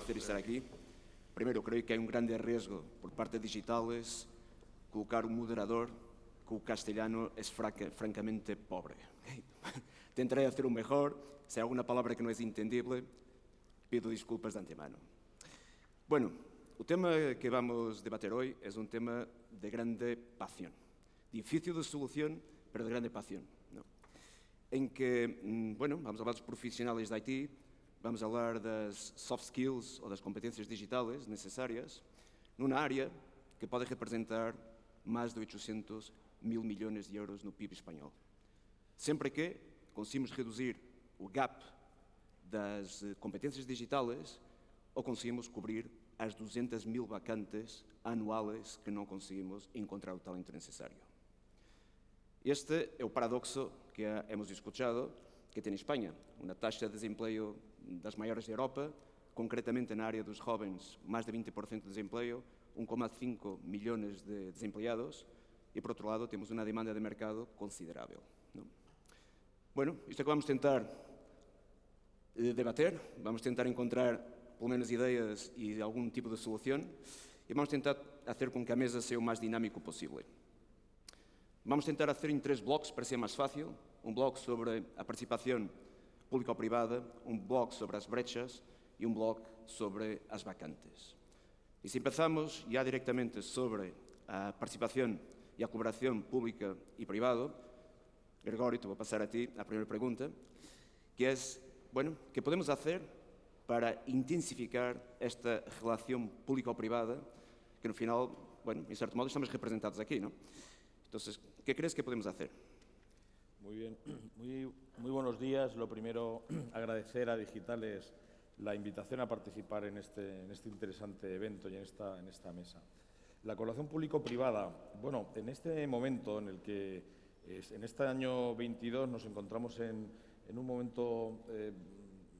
agradecer estar aquí. Primero, creo que hay un grande riesgo por parte de Digitales colocar un moderador que el castellano es francamente pobre. Tentaré hacer un mejor. Si hay alguna palabra que no es entendible, pido disculpas de antemano. Bueno, el tema que vamos a debater hoy es un tema de grande pasión. Difícil de solución, pero de grande pasión, ¿no? En que, bueno, vamos a hablar dos profissionais de IT, vamos a hablar das soft skills ou das competências digitais necessárias numa área que pode representar mais de 800 mil milhões de euros no PIB espanhol. Sempre que conseguimos reduzir o gap das competências digitais ou conseguimos cobrir as 200 mil vacantes anuales que não conseguimos encontrar o talento necessário. Este é o paradoxo que hemos escuchado que tem Espanha, uma taxa de desempleo das maiores da Europa, concretamente na área dos jovens, mais de 20% de desempleo, 1,5 milhões de desempleados e, por outro lado, temos uma demanda de mercado considerável, ¿no? Bueno, isto é que vamos tentar debater, vamos tentar encontrar pelo menos ideias e algum tipo de solução e vamos tentar fazer com que a mesa seja o mais dinâmico possível. Vamos tentar fazer em 3 blocos para ser mais fácil. Um bloco sobre a participação pública ou privada, um bloco sobre as brechas e um bloco sobre as vacantes. E se empezamos já directamente sobre a participação e a colaboração pública e privada, Gregorio, te vou passar a ti a primeira pergunta, que é, bueno, que podemos fazer para intensificar esta relação pública ou privada, que no final, bueno, em certo modo estamos representados aqui, ¿no? Entonces, ¿qué crees que podemos hacer? Muy bien, muy buenos días. Lo primero, agradecer a Digitales la invitación a participar en este interesante evento y en esta mesa. La colaboración público-privada, bueno, en este momento en el que, en este año 22, nos encontramos en un momento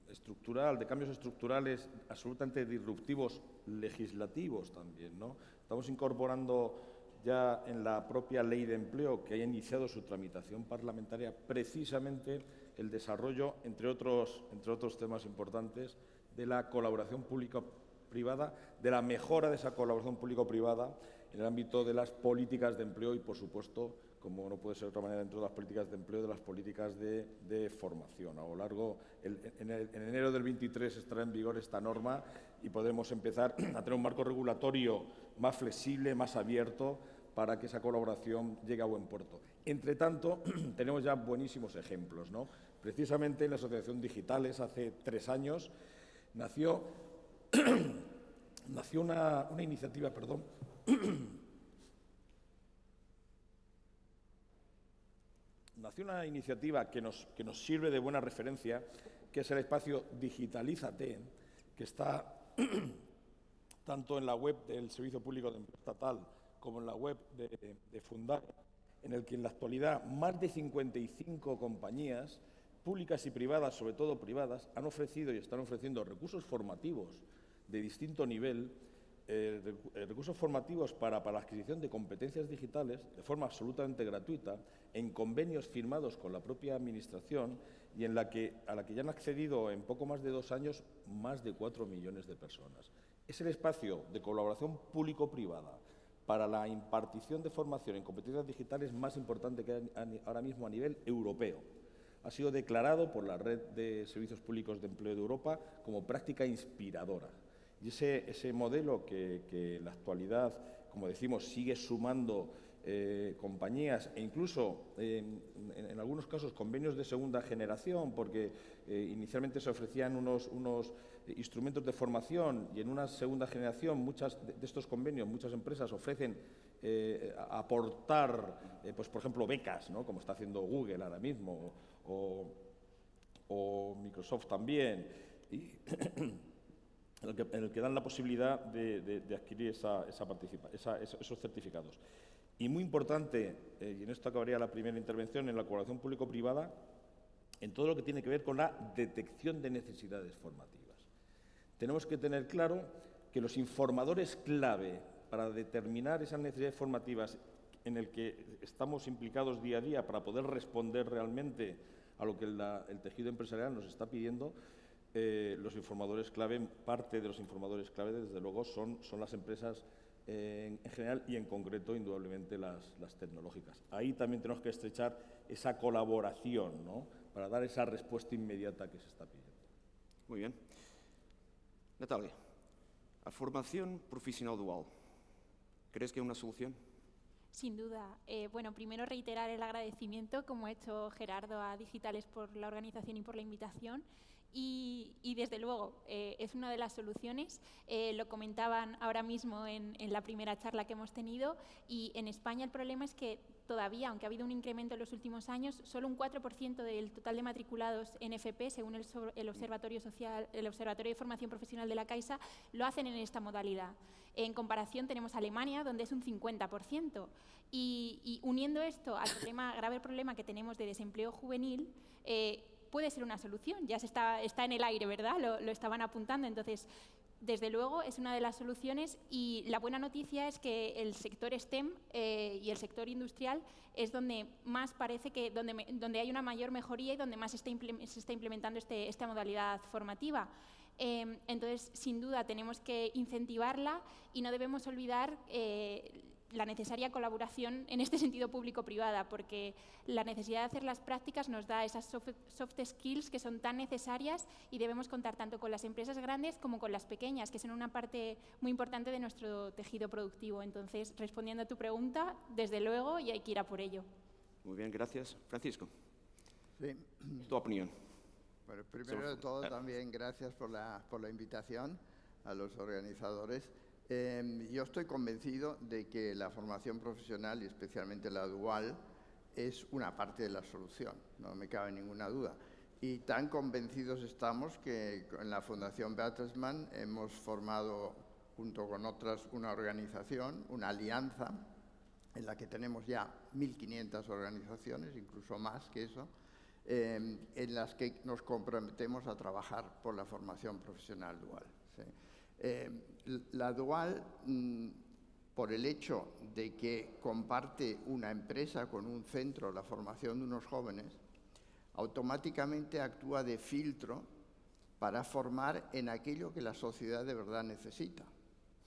estructural, de cambios estructurales absolutamente disruptivos, legislativos también, ¿no? Estamos incorporando ya en la propia Ley de Empleo, que haya iniciado su tramitación parlamentaria, precisamente el desarrollo, entre otros temas importantes, de la colaboración público-privada, de la mejora de esa colaboración público-privada en el ámbito de las políticas de empleo y, por supuesto, como no puede ser de otra manera, dentro de las políticas de empleo, de las políticas de formación. A lo largo, en enero del 23 estará en vigor esta norma y podremos empezar a tener un marco regulatorio más flexible, más abierto, para que esa colaboración llegue a buen puerto. Entre tanto, tenemos ya buenísimos ejemplos, ¿no? Precisamente en la Asociación Digitales, hace 3 años, nació una iniciativa, nació una iniciativa que nos sirve de buena referencia, que es el espacio Digitalízate, que está tanto en la web del Servicio Público de Empleo Estatal como en la web de Fundae, en el que en la actualidad más de 55 compañías públicas y privadas, sobre todo privadas, han ofrecido y están ofreciendo recursos formativos de distinto nivel, recursos formativos para la adquisición de competencias digitales de forma absolutamente gratuita, en convenios firmados con la propia Administración y a la que ya han accedido en poco más de 2 años más de 4 millones de personas. Es el espacio de colaboración público-privada para la impartición de formación en competencias digitales más importante que hay ahora mismo a nivel europeo. Ha sido declarado por la Red de Servicios Públicos de Empleo de Europa como práctica inspiradora. Y ese modelo que en la actualidad, como decimos, sigue sumando compañías e incluso, en algunos casos, convenios de segunda generación, porque inicialmente se ofrecían unos instrumentos de formación y en una segunda generación muchas de estos convenios, muchas empresas ofrecen aportar, pues, por ejemplo, becas, ¿no?, como está haciendo Google ahora mismo o Microsoft también, y en el que dan la posibilidad de adquirir esos certificados. Y muy importante, y en esto acabaría la primera intervención, en la colaboración público-privada, en todo lo que tiene que ver con la detección de necesidades formativas. Tenemos que tener claro que los informadores clave para determinar esas necesidades formativas en el que estamos implicados día a día para poder responder realmente a lo que el tejido empresarial nos está pidiendo, los informadores clave, parte de los informadores clave, desde luego, son las empresas en general y en concreto, indudablemente, las tecnológicas. Ahí también tenemos que estrechar esa colaboración, ¿no?, para dar esa respuesta inmediata que se está pidiendo. Muy bien. Natalia, a formación profesional dual, ¿crees que es una solución? Sin duda. Bueno, primero reiterar el agradecimiento, como ha hecho Gerardo, a Digitales por la organización y por la invitación. Y desde luego, es una de las soluciones. Lo comentaban ahora mismo en la primera charla que hemos tenido. Y en España el problema es que todavía, aunque ha habido un incremento en los últimos años, solo un 4% del total de matriculados en FP, según el Observatorio de Formación Profesional de la Caixa, lo hacen en esta modalidad. En comparación tenemos Alemania, donde es un 50%. Y uniendo esto al grave problema que tenemos de desempleo juvenil, puede ser una solución. Ya está en el aire, ¿verdad? Lo estaban apuntando. Entonces, desde luego, es una de las soluciones, y la buena noticia es que el sector STEM y el sector industrial es donde más parece que donde hay una mayor mejoría y donde más se está implementando esta modalidad formativa. Entonces, sin duda, tenemos que incentivarla y no debemos olvidar la necesaria colaboración en este sentido público-privada, porque la necesidad de hacer las prácticas nos da esas soft skills que son tan necesarias, y debemos contar tanto con las empresas grandes como con las pequeñas, que son una parte muy importante de nuestro tejido productivo. Entonces, respondiendo a tu pregunta, desde luego, y hay que ir a por ello. Muy bien, gracias. Francisco, Sí. tu opinión. Bueno, primero de todo, también gracias por la invitación a los organizadores. Yo estoy convencido de que la formación profesional, y especialmente la dual, es una parte de la solución, no me cabe ninguna duda. Y tan convencidos estamos que en la Fundación Bertelsmann hemos formado, junto con otras, una organización, una alianza, en la que tenemos ya 1.500 organizaciones, incluso más que eso, en las que nos comprometemos a trabajar por la formación profesional dual. ¿Sí? La dual, por el hecho de que comparte una empresa con un centro la formación de unos jóvenes, automáticamente actúa de filtro para formar en aquello que la sociedad de verdad necesita.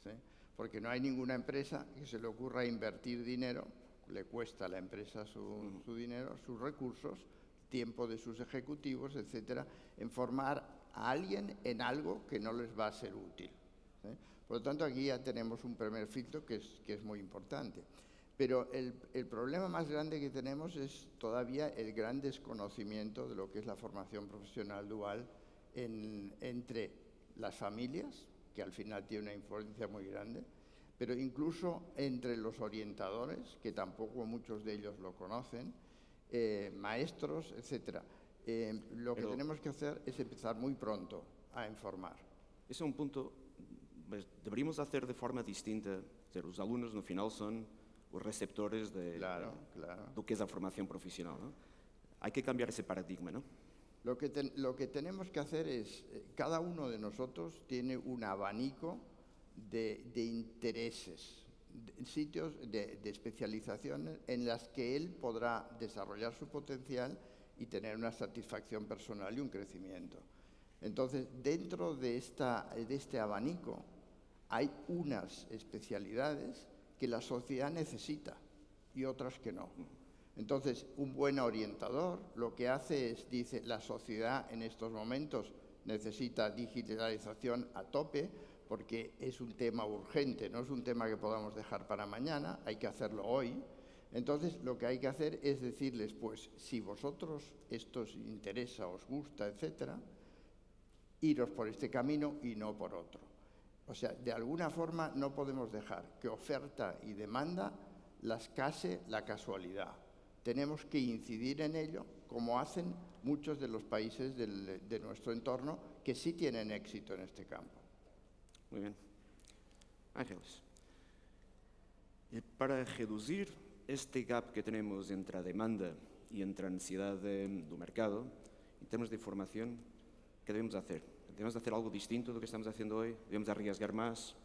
¿Sí? Porque no hay ninguna empresa que se le ocurra invertir dinero, le cuesta a la empresa su dinero, sus recursos, tiempo de sus ejecutivos, etcétera, en formar a alguien en algo que no les va a ser útil. ¿Sí? Por lo tanto, aquí ya tenemos un primer filtro que es muy importante. Pero el problema más grande que tenemos es todavía el gran desconocimiento de lo que es la formación profesional dual entre las familias, que al final tiene una influencia muy grande, pero incluso entre los orientadores, que tampoco muchos de ellos lo conocen, maestros, etcétera. Lo que tenemos que hacer es empezar muy pronto a informar. Ese é um ponto, mas deveríamos hacer de forma distinta. Dizer, os alunos, no final, são os receptores Claro. do que é a formación profesional, ¿no? Hay que cambiar ese paradigma, ¿no? Lo que tenemos que hacer es, cada uno de nosotros tiene un abanico de intereses, sitios de especialización en las que él podrá desarrollar su potencial y tener una satisfacción personal y un crecimiento. Entonces, dentro de este abanico hay unas especialidades que la sociedad necesita y otras que no. Entonces, un buen orientador lo que hace es, dice, la sociedad en estos momentos necesita digitalización a tope, porque es un tema urgente, no es un tema que podamos dejar para mañana, hay que hacerlo hoy. Entonces, lo que hay que hacer es decirles, pues, si vosotros esto os interesa, os gusta, etcétera, iros por este camino y no por otro. O sea, de alguna forma no podemos dejar que oferta y demanda las case la casualidad. Tenemos que incidir en ello, como hacen muchos de los países de nuestro entorno que sí tienen éxito en este campo. Muy bien. Ángeles, para reducir este gap que tenemos entre a demanda y entre a necesidade do mercado, en términos de formación, ¿qué debemos hacer? ¿Debemos hacer algo distinto de lo que estamos haciendo hoy? ¿Debemos arriesgar más?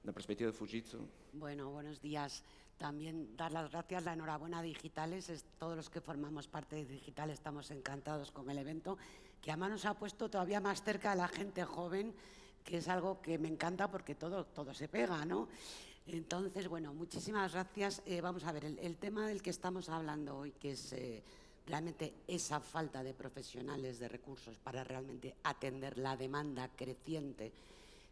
¿En la perspectiva de Fujitsu? Bueno, buenos días. También dar las gracias, la enhorabuena a Digitales. Todos los que formamos parte de Digitales estamos encantados con el evento, que además nos ha puesto todavía más cerca a la gente joven, que es algo que me encanta porque todo se pega, ¿no? Entonces, bueno, muchísimas gracias. Vamos a ver, el tema del que estamos hablando hoy, que es realmente esa falta de profesionales, de recursos para realmente atender la demanda creciente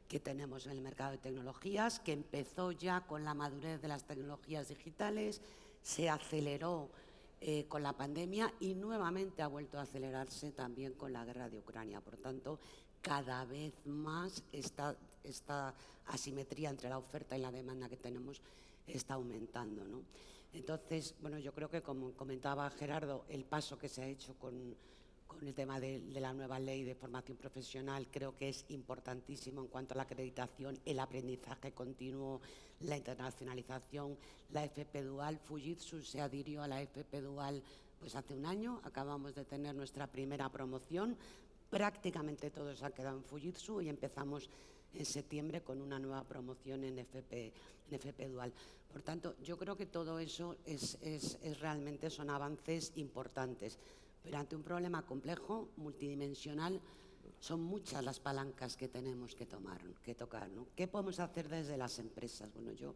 que tenemos en el mercado de tecnologías, que empezó ya con la madurez de las tecnologías digitales, se aceleró con la pandemia y nuevamente ha vuelto a acelerarse también con la guerra de Ucrania. Por tanto, cada vez más esta asimetría entre la oferta y la demanda que tenemos está aumentando, ¿no? Entonces, bueno, yo creo que, como comentaba Gerardo, el paso que se ha hecho con el tema de la nueva ley de formación profesional creo que es importantísimo en cuanto a la acreditación, el aprendizaje continuo, la internacionalización, la FP Dual. Fujitsu se adhirió a la FP Dual pues hace un año, acabamos de tener nuestra primera promoción, prácticamente todo se ha quedado en Fujitsu y empezamos en septiembre con una nueva promoción en FP Dual. Por tanto, yo creo que todo eso realmente son avances importantes. Pero ante un problema complejo, multidimensional, son muchas las palancas que tenemos que tocar, ¿no? ¿Qué podemos hacer desde las empresas? Bueno, yo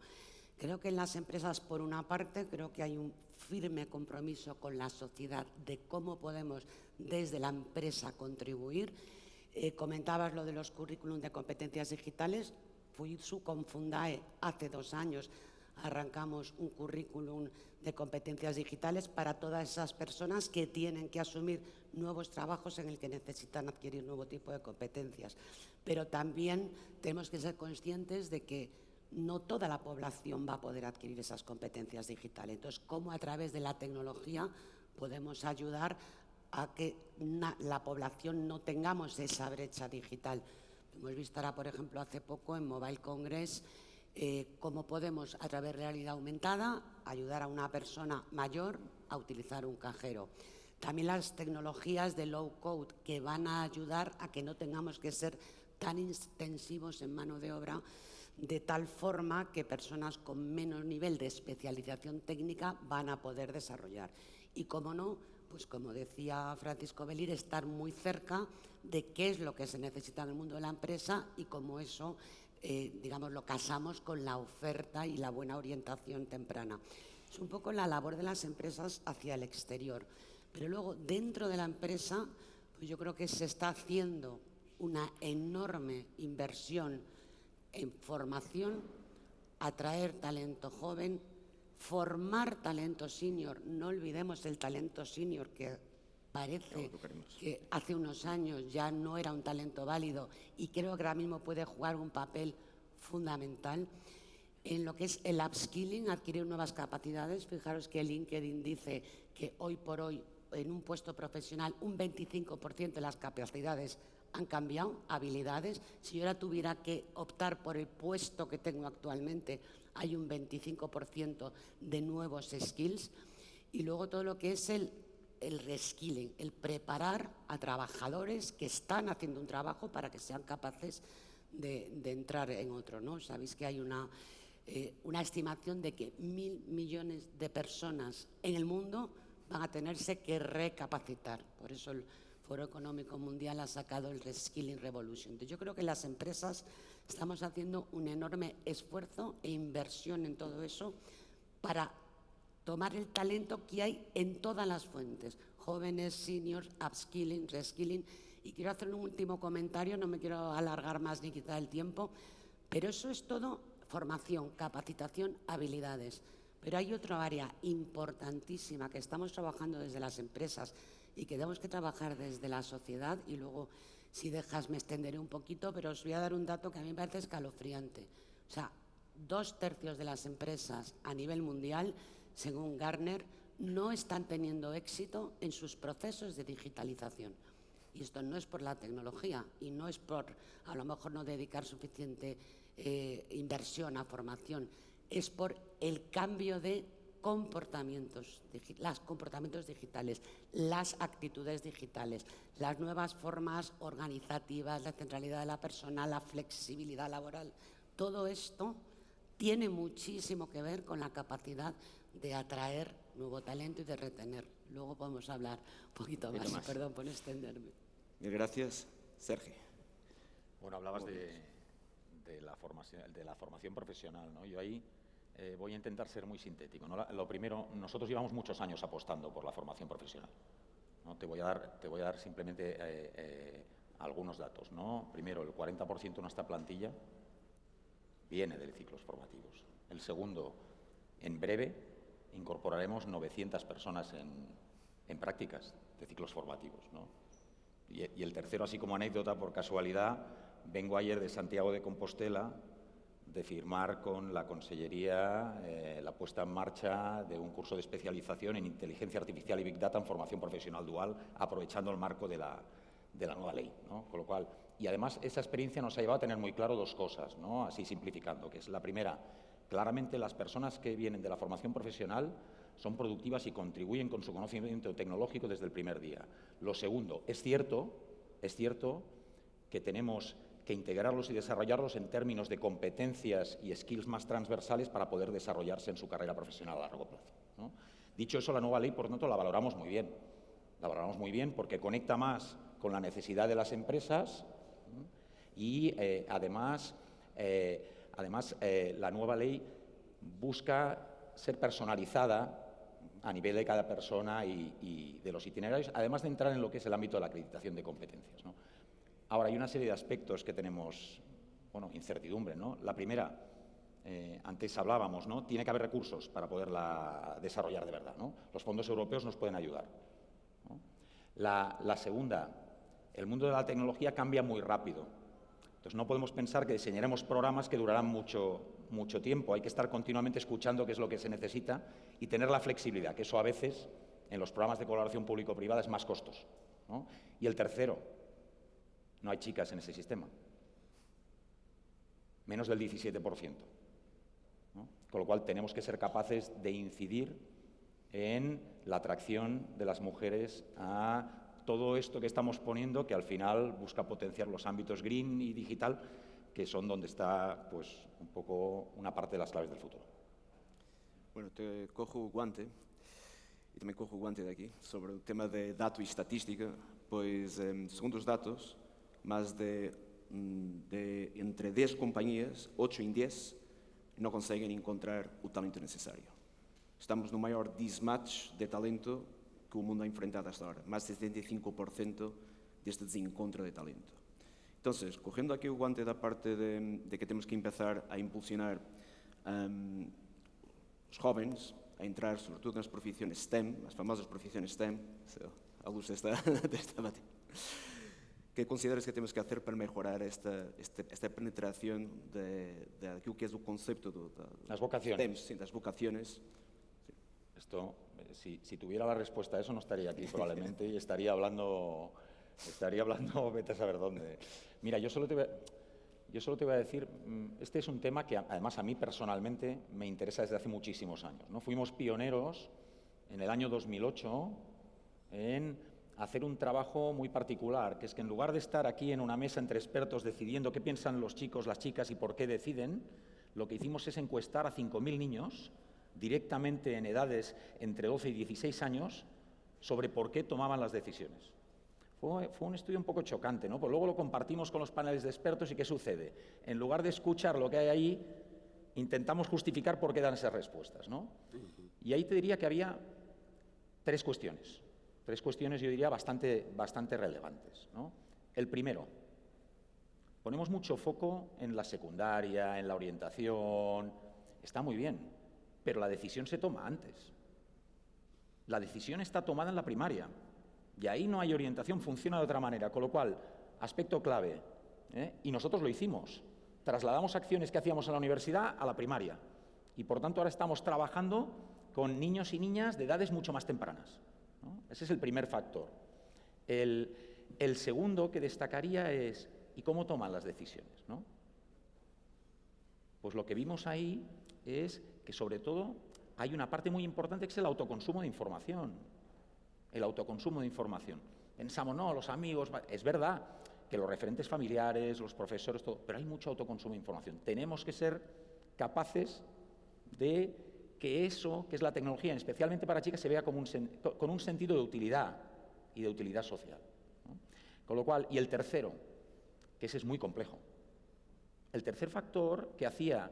creo que en las empresas, por una parte, creo que hay un firme compromiso con la sociedad de cómo podemos desde la empresa contribuir. Comentabas lo de los currículum de competencias digitales. Fujitsu con Fundae hace 2 años arrancamos un currículum de competencias digitales para todas esas personas que tienen que asumir nuevos trabajos en el que necesitan adquirir nuevo tipo de competencias. Pero también tenemos que ser conscientes de que no toda la población va a poder adquirir esas competencias digitales. Entonces, ¿cómo a través de la tecnología podemos ayudar a que la población no tengamos esa brecha digital? Hemos visto ahora, por ejemplo, hace poco en Mobile Congress, cómo podemos, a través de realidad aumentada, ayudar a una persona mayor a utilizar un cajero. También las tecnologías de low code que van a ayudar a que no tengamos que ser tan intensivos en mano de obra, de tal forma que personas con menos nivel de especialización técnica van a poder desarrollar. Y, como no, pues como decía Francisco Belir, estar muy cerca de qué es lo que se necesita en el mundo de la empresa y cómo eso digamos, lo casamos con la oferta y la buena orientación temprana. Es un poco la labor de las empresas hacia el exterior. Pero luego, dentro de la empresa, pues yo creo que se está haciendo una enorme inversión en formación, atraer talento joven, formar talento senior. No olvidemos el talento senior, que parece que hace unos años ya no era un talento válido y creo que ahora mismo puede jugar un papel fundamental en lo que es el upskilling, adquirir nuevas capacidades. Fijaros que LinkedIn dice que hoy por hoy en un puesto profesional un 25% de las capacidades han cambiado, habilidades. Si yo ahora tuviera que optar por el puesto que tengo actualmente, hay un 25% de nuevos skills. Y luego todo lo que es el reskilling, el preparar a trabajadores que están haciendo un trabajo para que sean capaces de entrar en otro, ¿no? Sabéis que hay una estimación de que 1.000 millones de personas en el mundo van a tenerse que recapacitar. Por eso el Foro Económico Mundial ha sacado el Reskilling Revolution. Entonces, yo creo que las empresas estamos haciendo un enorme esfuerzo e inversión en todo eso para tomar el talento que hay en todas las fuentes, jóvenes, seniors, upskilling, reskilling. Y quiero hacer un último comentario, no me quiero alargar más ni quitar el tiempo, pero eso es todo formación, capacitación, habilidades. Pero hay otra área importantísima que estamos trabajando desde las empresas y que tenemos que trabajar desde la sociedad, y luego, si dejas, me extenderé un poquito, pero os voy a dar un dato que a mí me parece escalofriante. O sea, 2/3 de las empresas a nivel mundial, según Gartner, no están teniendo éxito en sus procesos de digitalización. Y esto no es por la tecnología y no es por, a lo mejor, no dedicar suficiente inversión a formación, es por el cambio de comportamientos digitales, las actitudes digitales, las nuevas formas organizativas, la centralidad de la persona, la flexibilidad laboral. Todo esto tiene muchísimo que ver con la capacidad de atraer nuevo talento y de retener. Luego podemos hablar un poquito más. Perdón por extenderme. Gracias. Sergi. Bueno, hablabas de la formación profesional, ¿no? Yo ahí voy a intentar ser muy sintético, ¿no? Lo primero, nosotros llevamos muchos años apostando por la formación profesional, ¿no? Te voy a dar simplemente algunos datos, ¿no? Primero, el 40% de nuestra plantilla viene de ciclos formativos. El segundo, en breve incorporaremos 900 personas en prácticas de ciclos formativos, ¿no? Y el tercero, así como anécdota, por casualidad, vengo ayer de Santiago de Compostela de firmar con la Consellería la puesta en marcha de un curso de especialización en inteligencia artificial y Big Data en formación profesional dual, aprovechando el marco de la nueva ley, ¿no? Con lo cual, y además esa experiencia nos ha llevado a tener muy claro dos cosas, ¿no? Así simplificando, que es la primera, claramente las personas que vienen de la formación profesional son productivas y contribuyen con su conocimiento tecnológico desde el primer día. Lo segundo, es cierto que tenemos que integrarlos y desarrollarlos en términos de competencias y skills más transversales para poder desarrollarse en su carrera profesional a largo plazo, ¿no? Dicho eso, la nueva ley, por tanto, la valoramos muy bien. La valoramos muy bien porque conecta más con la necesidad de las empresas, ¿no? Y además, la nueva ley busca ser personalizada a nivel de cada persona y de los itinerarios, además de entrar en lo que es el ámbito de la acreditación de competencias, ¿no? Ahora, hay una serie de aspectos que tenemos, bueno, incertidumbre, ¿no? La primera, antes hablábamos, ¿no? Tiene que haber recursos para poderla desarrollar de verdad, ¿no? Los fondos europeos nos pueden ayudar, ¿no? La segunda, el mundo de la tecnología cambia muy rápido. Entonces, no podemos pensar que diseñaremos programas que durarán mucho tiempo. Hay que estar continuamente escuchando qué es lo que se necesita y tener la flexibilidad, que eso a veces en los programas de colaboración público-privada es más costoso, ¿no? Y el tercero, no hay chicas en ese sistema, menos del 17%, ¿no? Con lo cual tenemos que ser capaces de incidir en la atracción de las mujeres a todo esto que estamos poniendo, que al final busca potenciar los ámbitos green y digital, que son donde está, pues, un poco una parte de las claves del futuro. Bueno, te cojo guante, e também cojo o guante daqui, sobre o tema de dato e estatística, pois, segundo os datos, más de entre 10 compañías, 8 en 10 no consiguen encontrar o talento necesario. Estamos no maior mismatch de talento que o mundo ha enfrentado hasta ahora, más de 75% deste desencontro de talento. Entonces, cogiendo aquí o guante da parte de que temos que empezar a impulsionar os jóvenes a entrar, sobretudo nas profissões STEM, as famosas profissões STEM, a luz desta bateria. ¿Qué consideras que tenemos que hacer para mejorar esta penetración de aquello que es el concepto de las vocaciones? Sí, las vocaciones. Sí. Esto, si tuviera la respuesta a eso, no estaría aquí probablemente y estaría hablando vete a saber dónde. Mira, yo solo te voy a decir, este es un tema que además a mí personalmente me interesa desde hace muchísimos años, ¿no? Fuimos pioneros en el año 2008 en hacer un trabajo muy particular, que es que en lugar de estar aquí en una mesa entre expertos decidiendo qué piensan los chicos, las chicas y por qué deciden, lo que hicimos es encuestar a 5.000 niños directamente en edades entre 12 y 16 años sobre por qué tomaban las decisiones. Fue un estudio un poco chocante, ¿no? Pues luego lo compartimos con los paneles de expertos y ¿qué sucede? En lugar de escuchar lo que hay ahí, intentamos justificar por qué dan esas respuestas, ¿no? Y ahí te diría que había tres cuestiones yo diría bastante relevantes, ¿no? El primero, ponemos mucho foco en la secundaria, en la orientación, está muy bien, pero la decisión se toma antes. La decisión está tomada en la primaria y ahí no hay orientación, funciona de otra manera, con lo cual, aspecto clave, y nosotros lo hicimos, trasladamos acciones que hacíamos en la universidad a la primaria y por tanto ahora estamos trabajando con niños y niñas de edades mucho más tempranas, ¿no? Ese es el primer factor. El segundo que destacaría es ¿y cómo toman las decisiones, ¿no? Pues lo que vimos ahí es que sobre todo hay una parte muy importante que es el autoconsumo de información. El autoconsumo de información. Pensamos, no, los amigos, es verdad que los referentes familiares, los profesores, todo, pero hay mucho autoconsumo de información. Tenemos que ser capaces de que eso, que es la tecnología, especialmente para chicas, se vea como con un sentido de utilidad y de utilidad social, ¿no? Con lo cual, y el tercero, que ese es muy complejo, el tercer factor que hacía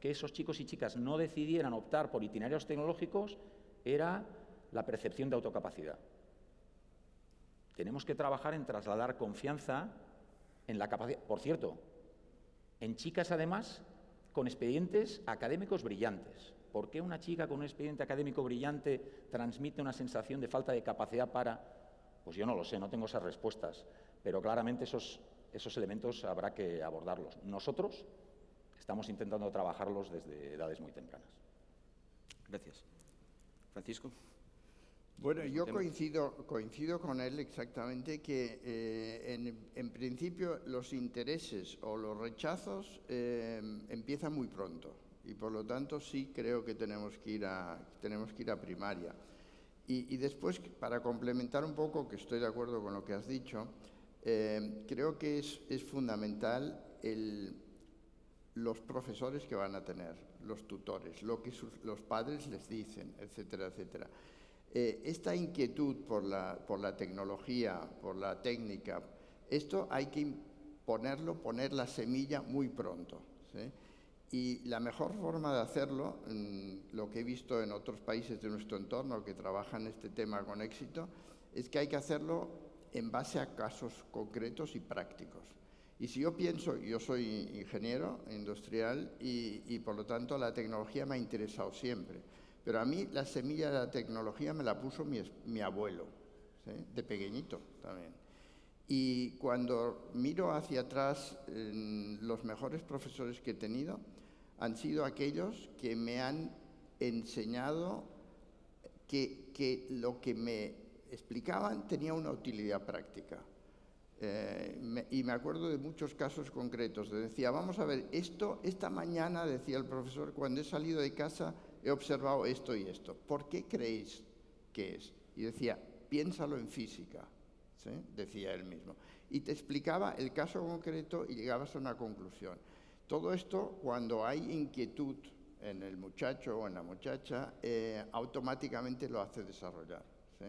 que esos chicos y chicas no decidieran optar por itinerarios tecnológicos era la percepción de autocapacidad. Tenemos que trabajar en trasladar confianza en la capacidad. Por cierto, en chicas además con expedientes académicos brillantes. ¿Por qué una chica con un expediente académico brillante transmite una sensación de falta de capacidad para...? Pues yo no lo sé, no tengo esas respuestas, pero claramente esos elementos habrá que abordarlos. Nosotros estamos intentando trabajarlos desde edades muy tempranas. Gracias. Francisco. Bueno, yo coincido con él exactamente que en principio los intereses o los rechazos empiezan muy pronto y por lo tanto sí creo que tenemos que ir a primaria. Y después, para complementar un poco, que estoy de acuerdo con lo que has dicho, creo que es fundamental los profesores que van a tener, los tutores, lo que los padres les dicen, etcétera, etcétera. Esta inquietud por la tecnología, por la técnica, esto hay que poner la semilla muy pronto, ¿sí? Y la mejor forma de hacerlo, lo que he visto en otros países de nuestro entorno que trabajan este tema con éxito, es que hay que hacerlo en base a casos concretos y prácticos. Y si yo pienso, yo soy ingeniero industrial y por lo tanto la tecnología me ha interesado siempre. Pero a mí la semilla de la tecnología me la puso mi abuelo, ¿sí? De pequeñito también. Y cuando miro hacia atrás, los mejores profesores que he tenido han sido aquellos que me han enseñado que lo que me explicaban tenía una utilidad práctica. Y me acuerdo de muchos casos concretos. Decía, vamos a ver, esta mañana, decía el profesor, cuando he salido de casa, he observado esto y esto. ¿Por qué creéis que es? Y decía, piénsalo en física, ¿sí? Decía él mismo. Y te explicaba el caso concreto y llegabas a una conclusión. Todo esto, cuando hay inquietud en el muchacho o en la muchacha, automáticamente lo hace desarrollar, ¿sí?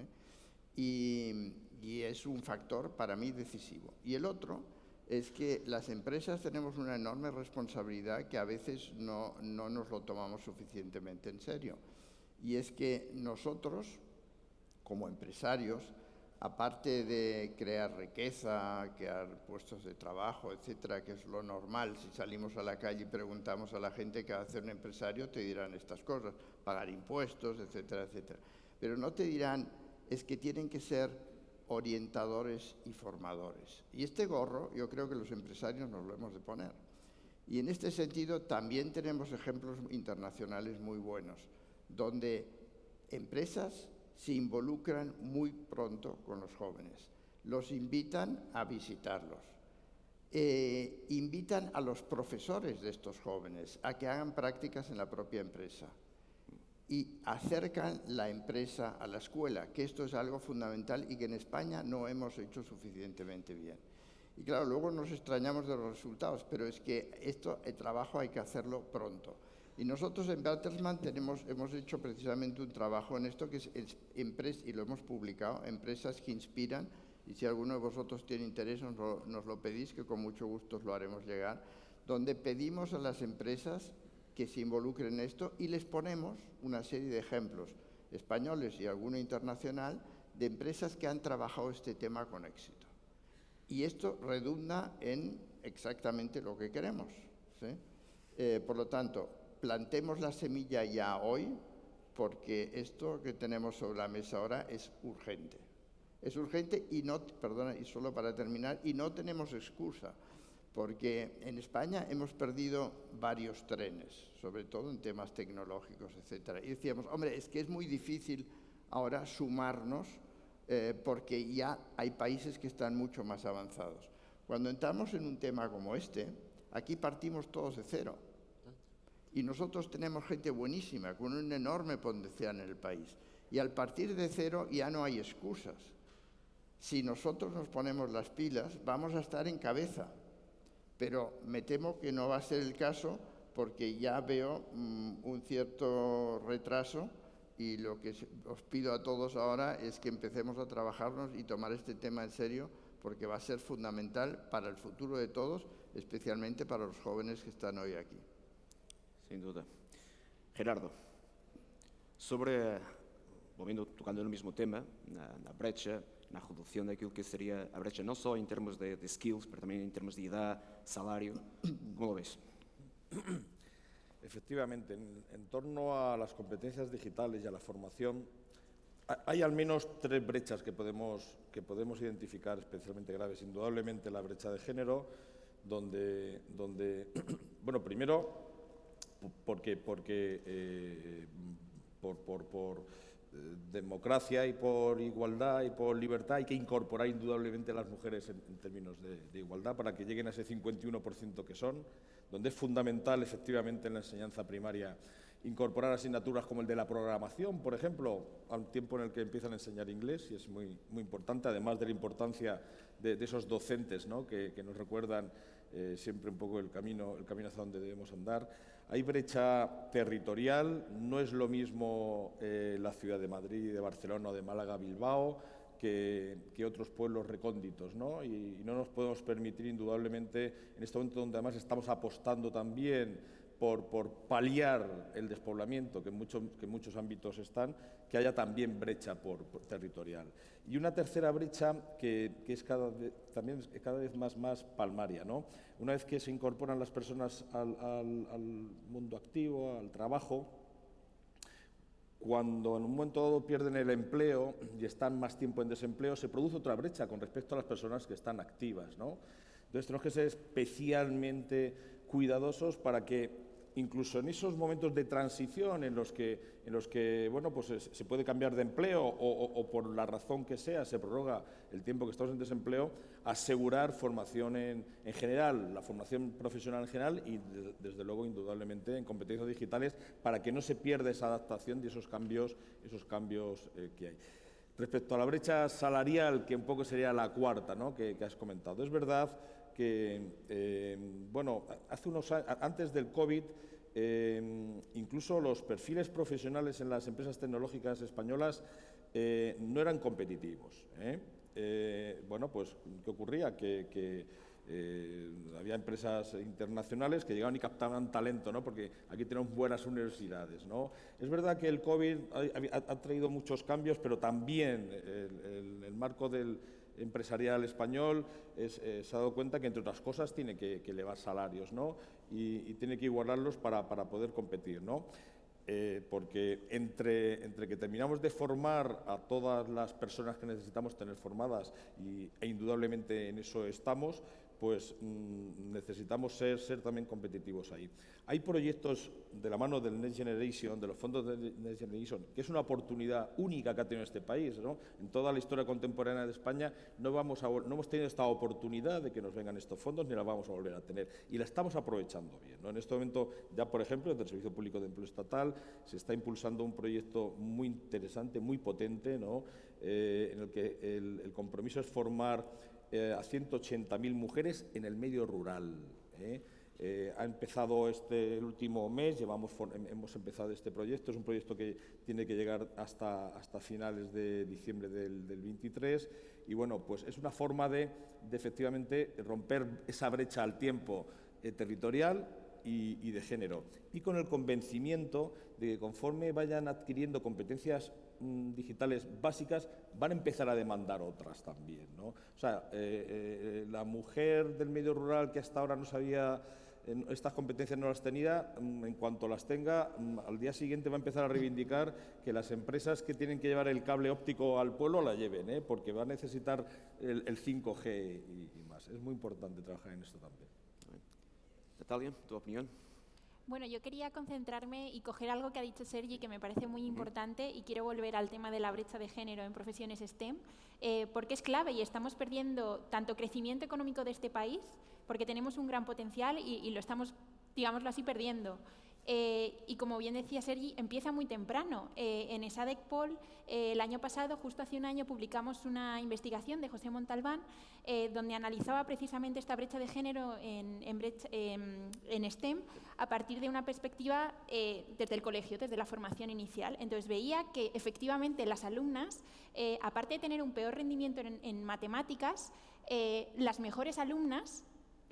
Y es un factor para mí decisivo. Y el otro es que las empresas tenemos una enorme responsabilidad que a veces no nos lo tomamos suficientemente en serio. Y es que nosotros, como empresarios, aparte de crear riqueza, crear puestos de trabajo, etcétera, que es lo normal, si salimos a la calle y preguntamos a la gente qué hace un empresario, te dirán estas cosas, pagar impuestos, etcétera, etcétera. Pero no te dirán, es que tienen que ser orientadores y formadores. Y este gorro yo creo que los empresarios nos lo hemos de poner. Y en este sentido también tenemos ejemplos internacionales muy buenos, donde empresas se involucran muy pronto con los jóvenes, los invitan a visitarlos, invitan a los profesores de estos jóvenes a que hagan prácticas en la propia empresa y acercan la empresa a la escuela, que esto es algo fundamental y que en España no hemos hecho suficientemente bien. Y claro, luego nos extrañamos de los resultados, pero es que el trabajo hay que hacerlo pronto. Y nosotros en Bertelsmann hemos hecho precisamente un trabajo en esto, que es y lo hemos publicado, empresas que inspiran, y si alguno de vosotros tiene interés nos lo pedís, que con mucho gusto os lo haremos llegar, donde pedimos a las empresas que se involucren en esto y les ponemos una serie de ejemplos españoles y alguno internacional de empresas que han trabajado este tema con éxito. Y esto redunda en exactamente lo que queremos, ¿sí? Por lo tanto, plantemos la semilla ya hoy, porque esto que tenemos sobre la mesa ahora es urgente. Es urgente y y solo para terminar, y no tenemos excusa, porque en España hemos perdido varios trenes, sobre todo en temas tecnológicos, etcétera. Y decíamos, hombre, es que es muy difícil ahora sumarnos, porque ya hay países que están mucho más avanzados. Cuando entramos en un tema como este, aquí partimos todos de cero. Y nosotros tenemos gente buenísima, con un enorme potencial en el país. Y al partir de cero ya no hay excusas. Si nosotros nos ponemos las pilas, vamos a estar en cabeza. Pero me temo que no va a ser el caso, porque ya veo un cierto retraso, y lo que os pido a todos ahora es que empecemos a trabajarnos y tomar este tema en serio, porque va a ser fundamental para el futuro de todos, especialmente para los jóvenes que están hoy aquí. Sin duda. Gerardo, tocando no mesmo tema, na brecha, na redução daquilo que seria a brecha, não só em termos de skills, mas também em termos de idade, salário, como lo ves? Efectivamente, en torno a las competencias digitales y a la formación, hay al menos 3 brechas que podemos identificar especialmente graves. Indudablemente la brecha de género, donde bueno, primero, porque por democracia y por igualdad y por libertad hay que incorporar indudablemente a las mujeres en términos de igualdad para que lleguen a ese 51% que son, donde es fundamental efectivamente en la enseñanza primaria incorporar asignaturas como el de la programación, por ejemplo, al tiempo en el que empiezan a enseñar inglés, y es muy importante, además de la importancia de esos docentes, ¿no?, que nos recuerdan siempre un poco el camino hacia donde debemos andar. Hay brecha territorial, no es lo mismo la ciudad de Madrid, de Barcelona o de Málaga, Bilbao, que otros pueblos recónditos, ¿no? Y no nos podemos permitir indudablemente, en este momento donde además estamos apostando también por paliar el despoblamiento que en muchos ámbitos están, que haya también brecha territorial. Y una tercera brecha que es cada vez más palmaria, ¿no? Una vez que se incorporan las personas al mundo activo, al trabajo, cuando en un momento dado pierden el empleo y están más tiempo en desempleo, se produce otra brecha con respecto a las personas que están activas, ¿no? Entonces tenemos que ser especialmente cuidadosos para que incluso en esos momentos de transición en los que bueno, pues se puede cambiar de empleo o por la razón que sea se prorroga el tiempo que estamos en desempleo, asegurar formación en general, la formación profesional en general y desde luego indudablemente en competencias digitales para que no se pierda esa adaptación y esos cambios que hay. Respecto a la brecha salarial, que un poco sería la cuarta, ¿no?, que has comentado, es verdad que bueno, hace unos años, antes del COVID, incluso los perfiles profesionales en las empresas tecnológicas españolas no eran competitivos, bueno, pues, ¿qué ocurría? Que había empresas internacionales que llegaban y captaban talento, ¿no?, porque aquí tenemos buenas universidades, ¿no? Es verdad que el COVID ha traído muchos cambios, pero también el marco del empresarial español se ha dado cuenta que, entre otras cosas, tiene que elevar salarios, ¿no?, y tiene que igualarlos para poder competir, ¿no? Porque entre que terminamos de formar a todas las personas que necesitamos tener formadas e indudablemente en eso estamos, pues necesitamos ser también competitivos ahí. Hay proyectos de la mano del Next Generation, de los fondos de Next Generation, que es una oportunidad única que ha tenido este país, ¿no? En toda la historia contemporánea de España no hemos tenido esta oportunidad de que nos vengan estos fondos ni la vamos a volver a tener. Y la estamos aprovechando bien, ¿no? En este momento ya, por ejemplo, desde el Servicio Público de Empleo Estatal se está impulsando un proyecto muy interesante, muy potente, ¿no?, en el que el compromiso es formar a 180.000 mujeres en el medio rural. Ha empezado el último mes, hemos empezado este proyecto, es un proyecto que tiene que llegar hasta finales de diciembre del 23 y bueno, pues es una forma de efectivamente romper esa brecha al tiempo territorial y de género, y con el convencimiento de que conforme vayan adquiriendo competencias digitales básicas, van a empezar a demandar otras también, ¿no? O sea, la mujer del medio rural que hasta ahora no sabía, estas competencias no las tenía, en cuanto las tenga, al día siguiente va a empezar a reivindicar que las empresas que tienen que llevar el cable óptico al pueblo la lleven, porque va a necesitar el 5G y más. Es muy importante trabajar en esto también. Natalia, ¿tu opinión? Bueno, yo quería concentrarme y coger algo que ha dicho Sergi que me parece muy importante y quiero volver al tema de la brecha de género en profesiones STEM, porque es clave y estamos perdiendo tanto crecimiento económico de este país, porque tenemos un gran potencial y lo estamos, digámoslo así, perdiendo. Y como bien decía Sergi, empieza muy temprano. En ESADECPOL, el año pasado, justo hace un año, publicamos una investigación de José Montalbán donde analizaba precisamente esta brecha de género en STEM a partir de una perspectiva desde el colegio, desde la formación inicial. Entonces veía que efectivamente las alumnas, aparte de tener un peor rendimiento en matemáticas, las mejores alumnas,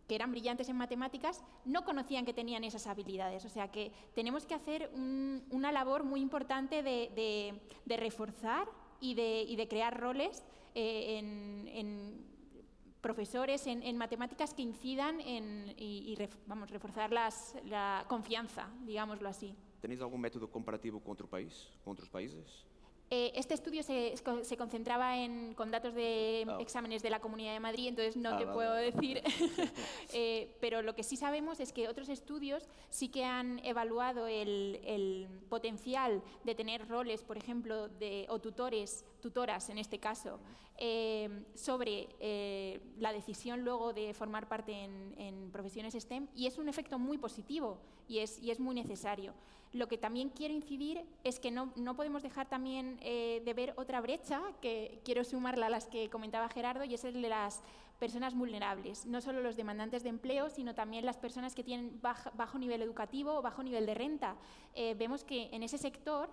que eran brillantes en matemáticas, no conocían que tenían esas habilidades. O sea que tenemos que hacer una labor muy importante de reforzar y de crear roles en profesores en matemáticas que incidan vamos, reforzar la confianza, digámoslo así. ¿Tenéis algún método comparativo con otro país, con otros países? Este estudio se concentraba con datos de exámenes de la Comunidad de Madrid, entonces no te puedo decir, pero lo que sí sabemos es que otros estudios sí que han evaluado el potencial de tener roles, por ejemplo, o tutoras en este caso, sobre la decisión luego de formar parte en profesiones STEM, y es un efecto muy positivo y es muy necesario. Lo que también quiero incidir es que no podemos dejar también de ver otra brecha, que quiero sumarla a las que comentaba Gerardo, y es el de las personas vulnerables. No solo los demandantes de empleo, sino también las personas que tienen bajo nivel educativo o bajo nivel de renta. Vemos que en ese sector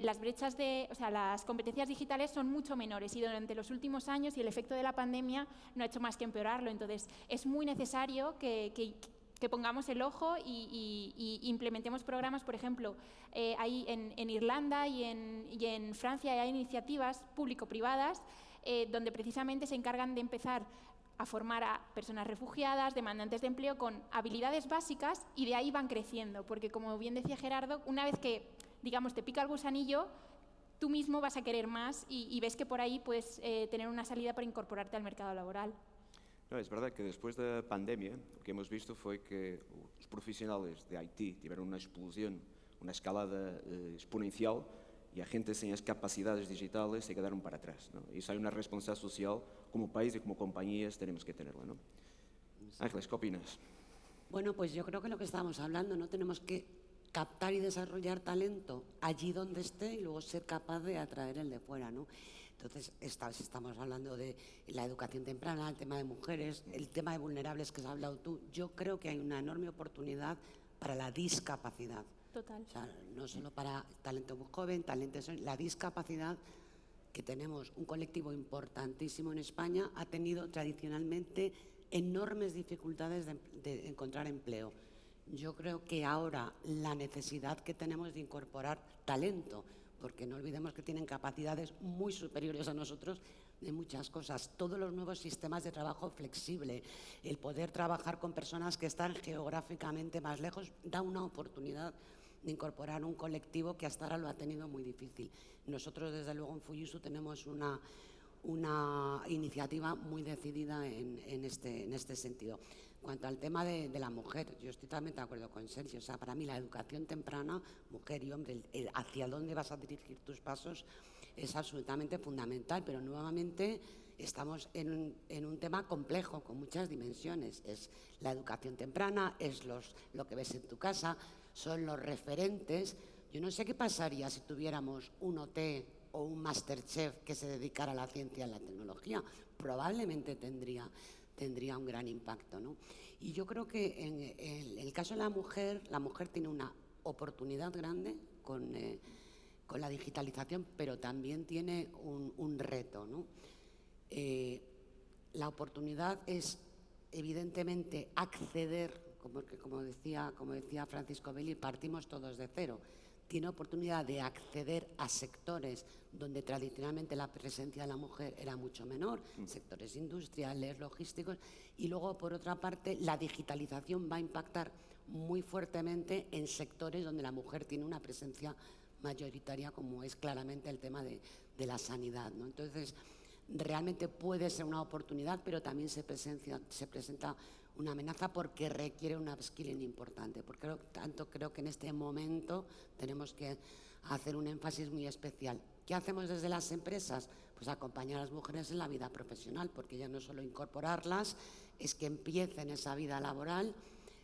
las brechas las competencias digitales son mucho menores, y durante los últimos años y el efecto de la pandemia no ha hecho más que empeorarlo. Entonces, es muy necesario que pongamos el ojo y implementemos programas. Por ejemplo, ahí en Irlanda y en Francia hay iniciativas público-privadas donde precisamente se encargan de empezar a formar a personas refugiadas, demandantes de empleo, con habilidades básicas, y de ahí van creciendo, porque como bien decía Gerardo, una vez que, digamos, te pica el gusanillo, tú mismo vas a querer más y ves que por ahí puedes tener una salida para incorporarte al mercado laboral. No, es verdad que después de la pandemia, lo que hemos visto fue que los profesionales de IT tuvieron una explosión, una escalada exponencial, y agentes sin las capacidades digitales se quedaron para atrás, ¿no? Y eso hay una responsabilidad social, como país y como compañías tenemos que tenerla, ¿no? Ángeles, ¿qué opinas? Bueno, pues yo creo que lo que estábamos hablando, ¿no? Tenemos que captar y desarrollar talento allí donde esté y luego ser capaz de atraer el de fuera, ¿no? Entonces, estamos hablando de la educación temprana, el tema de mujeres, el tema de vulnerables que has hablado tú. Yo creo que hay una enorme oportunidad para la discapacidad. Total. O sea, no solo para talento muy joven, la discapacidad, que tenemos un colectivo importantísimo en España, ha tenido tradicionalmente enormes dificultades de encontrar empleo. Yo creo que ahora la necesidad que tenemos de incorporar talento, porque no olvidemos que tienen capacidades muy superiores a nosotros de muchas cosas. Todos los nuevos sistemas de trabajo flexible, el poder trabajar con personas que están geográficamente más lejos, da una oportunidad de incorporar un colectivo que hasta ahora lo ha tenido muy difícil. Nosotros, desde luego, en Fujitsu tenemos una iniciativa muy decidida en este sentido. En cuanto al tema de la mujer, yo estoy totalmente de acuerdo con Sergio. O sea, para mí la educación temprana, mujer y hombre, hacia dónde vas a dirigir tus pasos, es absolutamente fundamental, pero nuevamente estamos en un tema complejo, con muchas dimensiones. Es la educación temprana, es lo que ves en tu casa, son los referentes. Yo no sé qué pasaría si tuviéramos un OT o un Masterchef que se dedicara a la ciencia y a la tecnología. Probablemente tendría un gran impacto, ¿no? Y yo creo que en el caso de la mujer tiene una oportunidad grande con la digitalización, pero también tiene un reto, ¿no? La oportunidad es, evidentemente, acceder, como decía Francisco Belli, partimos todos de cero. Tiene oportunidad de acceder a sectores donde tradicionalmente la presencia de la mujer era mucho menor, sectores industriales, logísticos, y luego, por otra parte, la digitalización va a impactar muy fuertemente en sectores donde la mujer tiene una presencia mayoritaria, como es claramente el tema de la sanidad, ¿no? Entonces, realmente puede ser una oportunidad, pero también se presenta una amenaza porque requiere un upskilling importante. Creo que en este momento tenemos que hacer un énfasis muy especial. ¿Qué hacemos desde las empresas? Pues acompañar a las mujeres en la vida profesional, porque ya no solo incorporarlas, es que empiecen esa vida laboral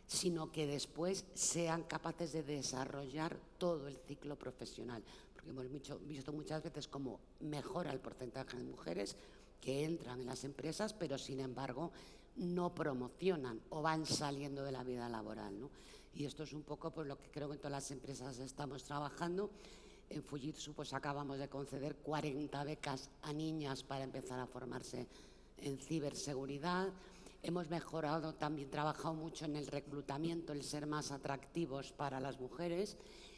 sino que después sean capaces de desarrollar todo el ciclo profesional. Porque hemos visto muchas veces cómo mejora el porcentaje de mujeres que entran en las empresas, pero sin embargo no promocionan o van saliendo de la vida laboral, ¿no? Y esto es un poco pues, lo que creo que en todas las empresas estamos trabajando. En Fujitsu pues, acabamos de conceder 40 becas a niñas para empezar a formarse en ciberseguridad. Hemos mejorado, también trabajado mucho en el reclutamiento, el ser más atractivos para las mujeres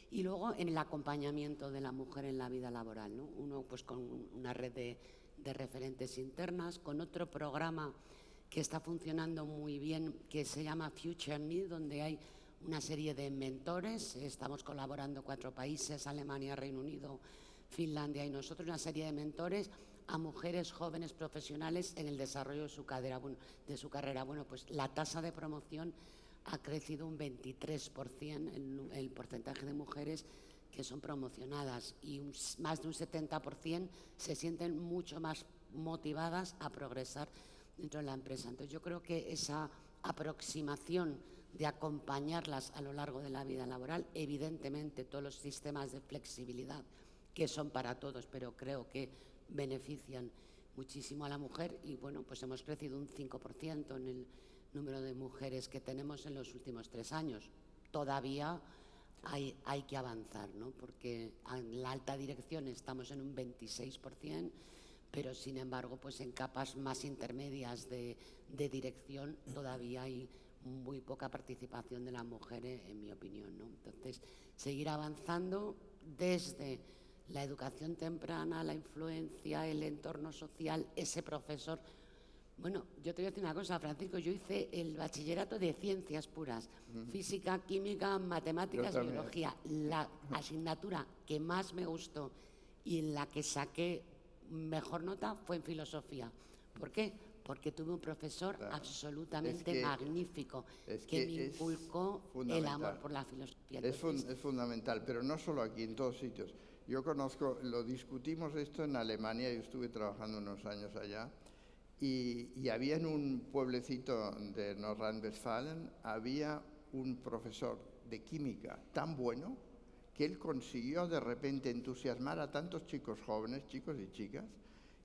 y luego en el acompañamiento de la mujer en la vida laboral, ¿no? Uno pues con una red de referentes internas, con otro programa que está funcionando muy bien que se llama Future Me, donde hay una serie de mentores. Estamos colaborando 4 países, Alemania, Reino Unido, Finlandia y nosotros, una serie de mentores a mujeres jóvenes profesionales en el desarrollo de su carrera. Bueno, pues la tasa de promoción ha crecido un 23%, el porcentaje de mujeres que son promocionadas, y más de un 70% se sienten mucho más motivadas a progresar dentro de la empresa. Entonces yo creo que esa aproximación de acompañarlas a lo largo de la vida laboral, evidentemente todos los sistemas de flexibilidad que son para todos, pero creo que benefician muchísimo a la mujer y bueno, pues hemos crecido un 5% en el número de mujeres que tenemos en los últimos 3 años. Todavía hay que avanzar, ¿no? Porque en la alta dirección estamos en un 26%, pero sin embargo, pues en capas más intermedias de dirección todavía hay muy poca participación de las mujeres, en mi opinión, ¿no? Entonces, seguir avanzando desde la educación temprana, la influencia, el entorno social, ese profesor. Bueno, yo te voy a decir una cosa, Francisco, yo hice el bachillerato de ciencias puras, física, química, matemáticas, biología. La asignatura que más me gustó y en la que saqué mejor nota fue en filosofía. ¿Por qué? Porque tuve un profesor absolutamente magnífico que me inculcó el amor por la filosofía. Entonces, es fundamental, pero no solo aquí, en todos sitios. Yo conozco, lo discutimos esto en Alemania, yo estuve trabajando unos años allá, y había en un pueblecito de Nordrhein-Westfalen, había un profesor de química tan bueno que él consiguió de repente entusiasmar a tantos chicos jóvenes, chicos y chicas,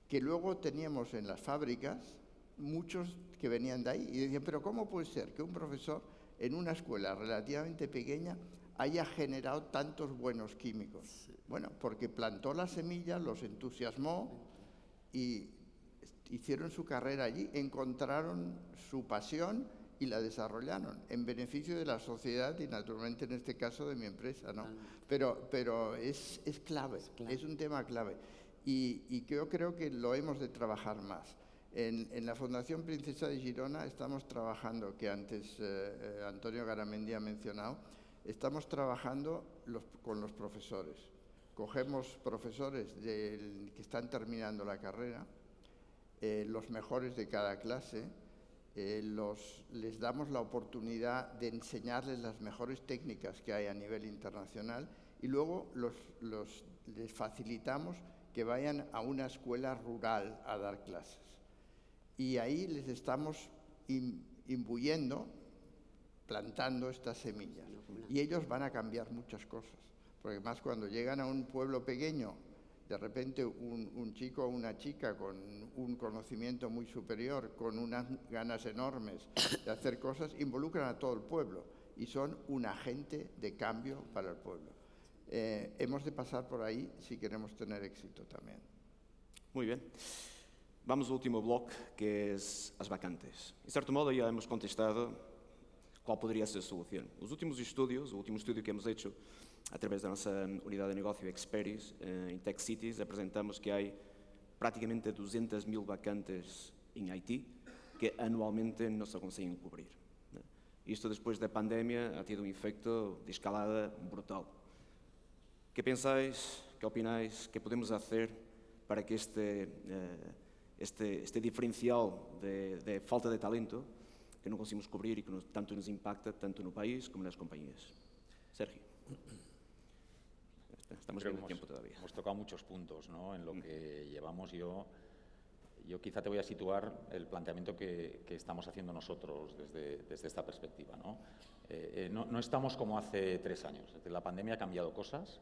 que luego teníamos en las fábricas muchos que venían de ahí y decían, pero ¿cómo puede ser que un profesor en una escuela relativamente pequeña haya generado tantos buenos químicos? Bueno, porque plantó la semilla, los entusiasmó y hicieron su carrera allí, encontraron su pasión y la desarrollaron en beneficio de la sociedad y naturalmente en este caso de mi empresa, ¿no? Pero es clave, es un tema clave y yo creo que lo hemos de trabajar más. En la Fundación Princesa de Girona estamos trabajando, que antes Antonio Garamendi ha mencionado, estamos trabajando con los profesores. Cogemos profesores que están terminando la carrera, los mejores de cada clase, les damos la oportunidad de enseñarles las mejores técnicas que hay a nivel internacional y luego les facilitamos que vayan a una escuela rural a dar clases. Y ahí les estamos imbuyendo, plantando estas semillas. Y ellos van a cambiar muchas cosas. Porque más cuando llegan a un pueblo pequeño, de repente un chico o una chica con un conocimiento muy superior, con unas ganas enormes de hacer cosas, involucran a todo el pueblo y son un agente de cambio para el pueblo. Hemos de pasar por ahí si queremos tener éxito también. Muy bien. Vamos ao último bloco, que é as vacantes. De certo modo, já hemos contestado qual poderia ser a solução. Os últimos estudios, o último estudio que hemos hecho através da nossa unidade de negócio Experis em Tech Cities, apresentamos que há praticamente 200.000 vacantes em IT que anualmente não se conseguem cobrir. Isto depois da pandemia ha tido um efeito de escalada brutal. Que pensáis, que opinais, que podemos fazer para que este diferencial de falta de talento que não conseguimos cobrir e que tanto nos impacta, tanto no país como nas companhias? Sergio. Estamos bien de tiempo todavía. Hemos tocado muchos puntos, ¿no? En lo que llevamos. Yo yo quizá te voy a situar el planteamiento que estamos haciendo nosotros desde esta perspectiva, ¿no? No estamos como hace 3 años. Es decir, la pandemia ha cambiado cosas,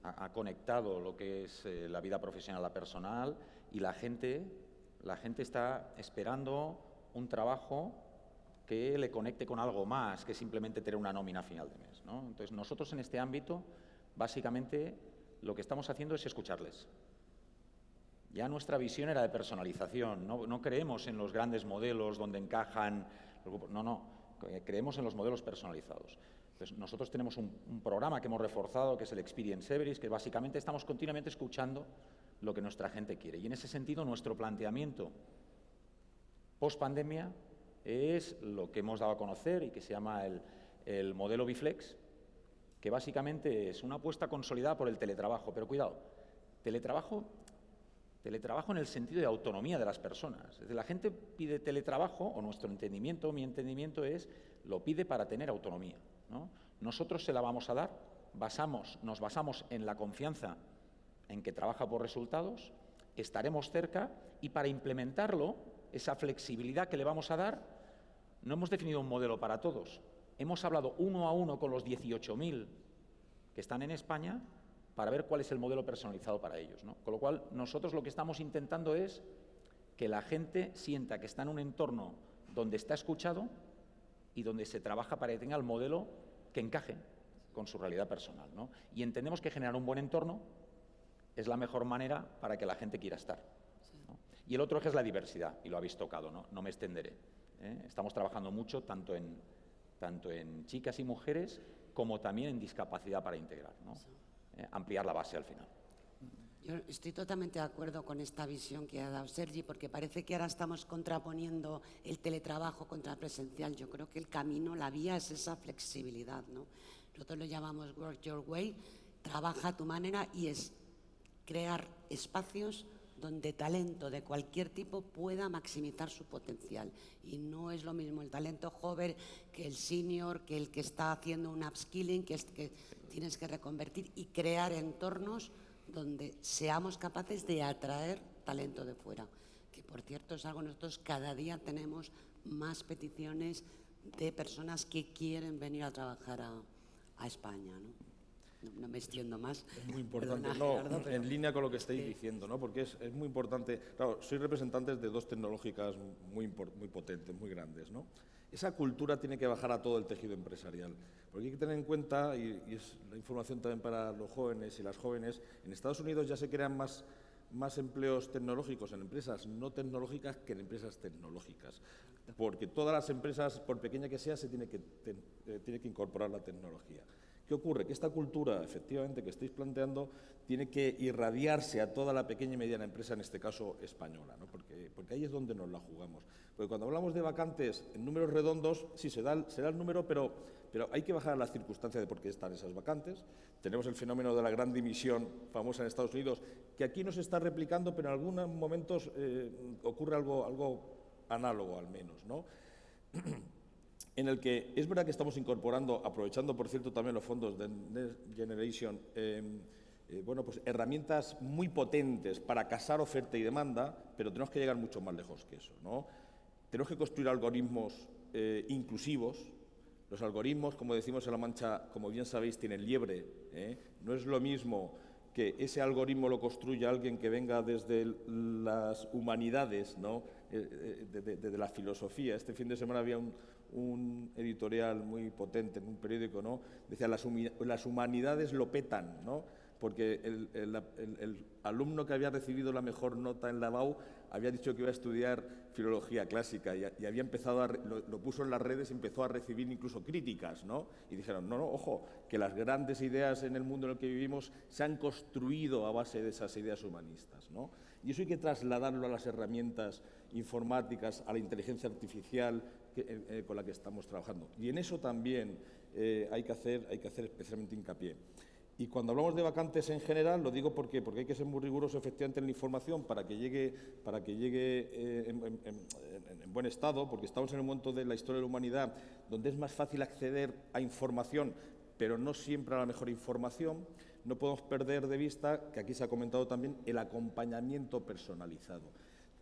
ha conectado lo que es la vida profesional a la personal, y la gente está esperando un trabajo que le conecte con algo más que simplemente tener una nómina a final de mes, ¿no? Entonces, nosotros en este ámbito, básicamente, lo que estamos haciendo es escucharles. Ya nuestra visión era de personalización, no creemos en los grandes modelos donde encajan los grupos, no, creemos en los modelos personalizados. Entonces, nosotros tenemos un programa que hemos reforzado, que es el Experience Everest, que básicamente estamos continuamente escuchando lo que nuestra gente quiere. Y en ese sentido, nuestro planteamiento post-pandemia es lo que hemos dado a conocer y que se llama el modelo Biflex, que básicamente es una apuesta consolidada por el teletrabajo. Pero cuidado, teletrabajo en el sentido de autonomía de las personas. Es decir, la gente pide teletrabajo, o nuestro entendimiento, mi entendimiento es, lo pide para tener autonomía, ¿no? Nosotros se la vamos a dar, nos basamos en la confianza en que trabaja por resultados, estaremos cerca, y para implementarlo, esa flexibilidad que le vamos a dar, no hemos definido un modelo para todos. Hemos hablado 1 a 1 con los 18.000 que están en España para ver cuál es el modelo personalizado para ellos, ¿no? Con lo cual, nosotros lo que estamos intentando es que la gente sienta que está en un entorno donde está escuchado y donde se trabaja para que tenga el modelo que encaje con su realidad personal, ¿no? Y entendemos que generar un buen entorno es la mejor manera para que la gente quiera estar, ¿no? Y el otro eje es la diversidad, y lo habéis tocado, no me extenderé, ¿eh? Estamos trabajando mucho tanto en chicas y mujeres como también en discapacidad para integrar, ¿no? Ampliar la base al final. Yo estoy totalmente de acuerdo con esta visión que ha dado Sergi, porque parece que ahora estamos contraponiendo el teletrabajo contra el presencial. Yo creo que el camino, la vía es esa flexibilidad, ¿no? Nosotros lo llamamos work your way, trabaja a tu manera, y es crear espacios donde talento de cualquier tipo pueda maximizar su potencial. Y no es lo mismo el talento joven que el senior, que el que está haciendo un upskilling, que tienes que reconvertir y crear entornos donde seamos capaces de atraer talento de fuera. Que, por cierto, es algo que nosotros cada día tenemos más peticiones de personas que quieren venir a trabajar a España, ¿no? No me extiendo más. Es muy importante, Perdona, Gerardo, pero en línea con lo que estáis diciendo, ¿no? Porque es muy importante. Claro, sois representantes de 2 tecnológicas muy potentes, muy grandes, ¿no? Esa cultura tiene que bajar a todo el tejido empresarial. Porque hay que tener en cuenta, y es la información también para los jóvenes y las jóvenes, en Estados Unidos ya se crean más empleos tecnológicos en empresas no tecnológicas que en empresas tecnológicas. Porque todas las empresas, por pequeña que sea, se tiene que incorporar la tecnología. ¿Qué ocurre? Que esta cultura, efectivamente, que estáis planteando, tiene que irradiarse a toda la pequeña y mediana empresa, en este caso española, ¿no? Porque ahí es donde nos la jugamos. Porque cuando hablamos de vacantes en números redondos, sí, se da el número, pero hay que bajar a las circunstancias de por qué están esas vacantes. Tenemos el fenómeno de la gran dimisión famosa en Estados Unidos, que aquí no se está replicando, pero en algunos momentos ocurre algo análogo, al menos, ¿no? En el que es verdad que estamos incorporando, aprovechando, por cierto, también los fondos de Next Generation, pues herramientas muy potentes para casar oferta y demanda, pero tenemos que llegar mucho más lejos que eso, ¿no? Tenemos que construir algoritmos inclusivos. Los algoritmos, como decimos en La Mancha, como bien sabéis, tienen liebre, ¿eh? No es lo mismo que ese algoritmo lo construya alguien que venga desde las humanidades, ¿no? De la filosofía. Este fin de semana había un editorial muy potente en un periódico, ¿no? Decía, las humanidades lo petan, ¿no? Porque el alumno que había recibido la mejor nota en la BAU había dicho que iba a estudiar filología clásica y había empezado lo puso en las redes y empezó a recibir incluso críticas, ¿no? Y dijeron, no, ojo, que las grandes ideas en el mundo en el que vivimos se han construido a base de esas ideas humanistas, ¿no? Y eso hay que trasladarlo a las herramientas informáticas, a la inteligencia artificial con la que estamos trabajando. Y en eso también hay que hacer especialmente hincapié. Y cuando hablamos de vacantes en general, lo digo porque hay que ser muy riguroso efectivamente en la información para que llegue en buen estado, porque estamos en un momento de la historia de la humanidad donde es más fácil acceder a información, pero no siempre a la mejor información. No podemos perder de vista, que aquí se ha comentado también, el acompañamiento personalizado.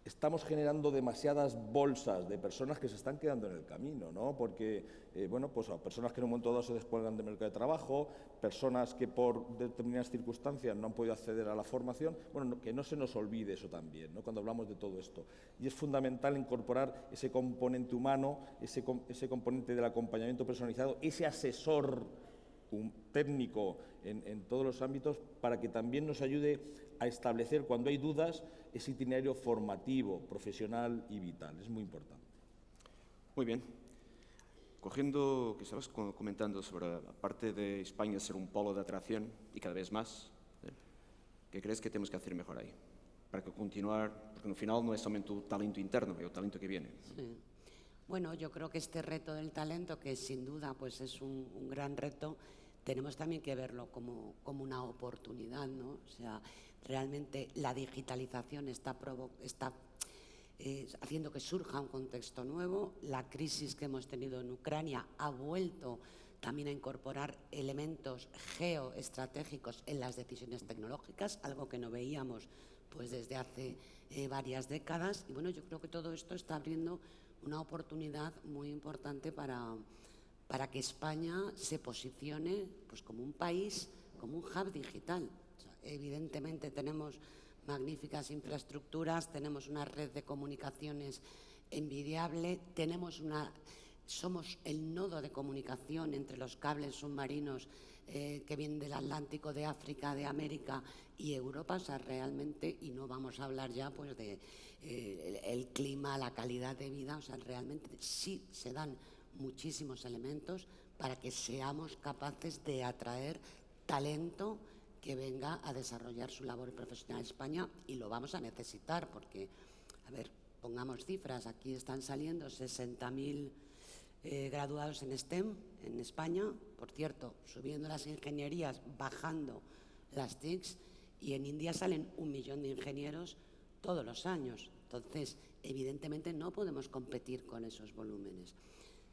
estamos generando demasiadas bolsas de personas que se están quedando en el camino, ¿no? Porque, bueno, pues a personas que en un momento dado se descuelgan del mercado de trabajo, personas que por determinadas circunstancias no han podido acceder a la formación, bueno, que no se nos olvide eso también, ¿no?, cuando hablamos de todo esto. Y es fundamental incorporar ese componente humano, ese componente del acompañamiento personalizado, ese asesor técnico en todos los ámbitos, para que también nos ayude a establecer, cuando hay dudas, ese itinerario formativo, profesional y vital. Es muy importante. Muy bien. Cogiendo que estabas comentando sobre la parte de España ser un polo de atracción y cada vez más, ¿qué crees que tenemos que hacer mejor ahí? Para que continuar, porque al final no es solamente tu talento interno, es el talento que viene. Sí. Bueno, yo creo que este reto del talento, que sin duda pues es un gran reto, tenemos también que verlo como una oportunidad, ¿no? O sea, realmente la digitalización está haciendo que surja un contexto nuevo. La crisis que hemos tenido en Ucrania ha vuelto también a incorporar elementos geoestratégicos en las decisiones tecnológicas, algo que no veíamos pues desde hace varias décadas. Y bueno, yo creo que todo esto está abriendo una oportunidad muy importante para que España se posicione pues como un país, como un hub digital. O sea, evidentemente tenemos magníficas infraestructuras, tenemos una red de comunicaciones envidiable, somos el nodo de comunicación entre los cables submarinos que vienen del Atlántico, de África, de América y Europa. O sea, realmente, y no vamos a hablar ya pues de el clima, la calidad de vida. O sea, realmente sí se dan muchísimos elementos para que seamos capaces de atraer talento que venga a desarrollar su labor profesional en España, y lo vamos a necesitar porque, a ver, pongamos cifras, aquí están saliendo 60.000 graduados en STEM en España, por cierto, subiendo las ingenierías, bajando las TICs, y en India salen 1 millón de ingenieros todos los años. Entonces, evidentemente no podemos competir con esos volúmenes.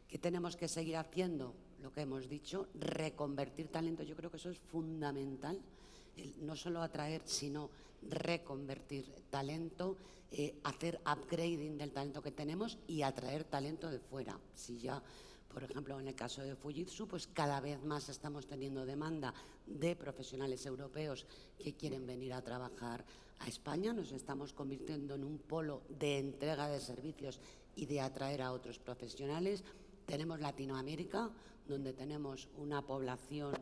¿Qué tenemos que seguir haciendo? Lo que hemos dicho, reconvertir talento. Yo creo que eso es fundamental, no solo atraer, sino reconvertir talento, hacer upgrading del talento que tenemos y atraer talento de fuera. Si ya, por ejemplo, en el caso de Fujitsu, pues cada vez más estamos teniendo demanda de profesionales europeos que quieren venir a trabajar a España. Nos estamos convirtiendo en un polo de entrega de servicios y de atraer a otros profesionales. Tenemos Latinoamérica, donde tenemos una población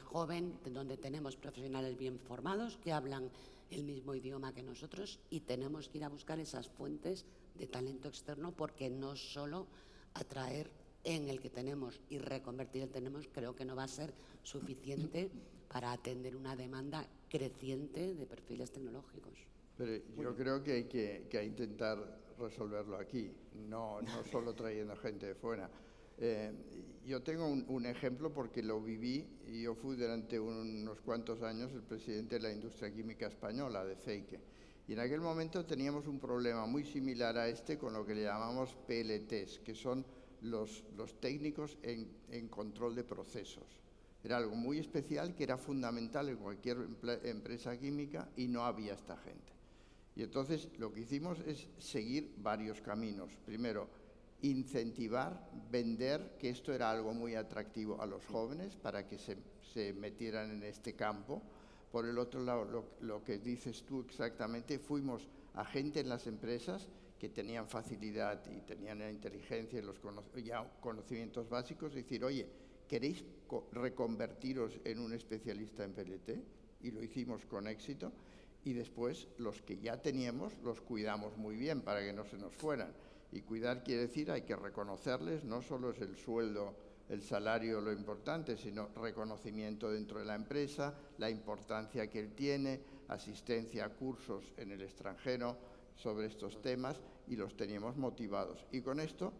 joven, donde tenemos profesionales bien formados que hablan el mismo idioma que nosotros, y tenemos que ir a buscar esas fuentes de talento externo, porque no solo atraer en el que tenemos y reconvertir el que tenemos creo que no va a ser suficiente para atender una demanda creciente de perfiles tecnológicos. Pero yo creo que hay que intentar resolverlo aquí, no solo trayendo gente de fuera. Yo tengo un ejemplo porque lo viví, y yo fui durante unos cuantos años el presidente de la industria química española, de Feique, y en aquel momento teníamos un problema muy similar a este con lo que le llamamos PLTs, que son los técnicos en control de procesos. Era algo muy especial que era fundamental en cualquier empresa química, y no había esta gente. Y entonces lo que hicimos es seguir varios caminos. Primero, incentivar, vender, que esto era algo muy atractivo a los jóvenes para que se metieran en este campo. Por el otro lado, lo que dices tú exactamente, fuimos a gente en las empresas que tenían facilidad y tenían la inteligencia y los conocimientos básicos, decir, oye, ¿queréis reconvertiros en un especialista en PLT? Y lo hicimos con éxito. Y después los que ya teníamos los cuidamos muy bien para que no se nos fueran. Y cuidar quiere decir, hay que reconocerles, no solo es el sueldo, el salario lo importante, sino reconocimiento dentro de la empresa, la importancia que él tiene, asistencia a cursos en el extranjero sobre estos temas, y los teníamos motivados. Y con esto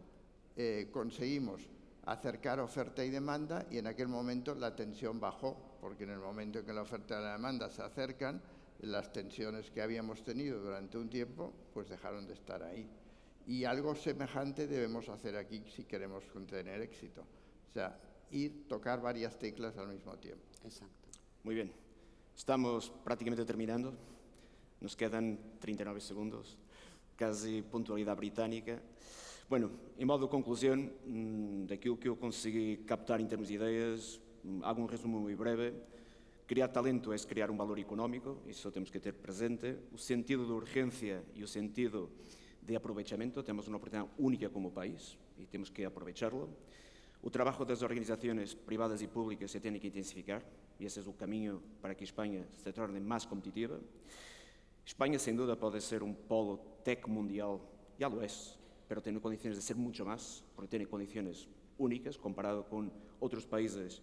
conseguimos acercar oferta y demanda, y en aquel momento la tensión bajó, porque en el momento en que la oferta y la demanda se acercan, las tensiones que habíamos tenido durante un tiempo pues dejaron de estar ahí. Y algo semejante debemos hacer aquí si queremos tener éxito. O sea, tocar varias teclas al mismo tiempo. Exacto. Muy bien. Estamos prácticamente terminando. Nos quedan 39 segundos. quase pontualidade britânica. Bueno, em modo de conclusão, daquilo que eu consegui captar em termos de ideias, hago um resumo muito breve. Criar talento é criar um valor económico, isso temos que ter presente. O sentido de urgência e o sentido de aproveitamento, temos uma oportunidade única como país e temos que aproveitarlo. O trabalho das organizações privadas e públicas se tem que intensificar e esse é o caminho para que Espanha se torne mais competitiva. Espanha, sem dúvida, pode ser um polo tech mundial, já lo é, mas tem condições de ser muito mais, porque tem condições únicas comparado com outros países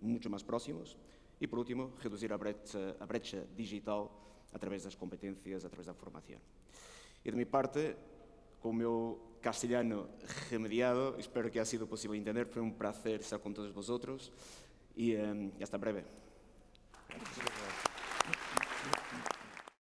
muito mais próximos. E, por último, reduzir a brecha digital através das competências, através da formação. E, de minha parte, com o meu castelhano remediado, espero que haya sido posible entender. Foi um prazer estar com todos vosotros e hasta breve. Gracias.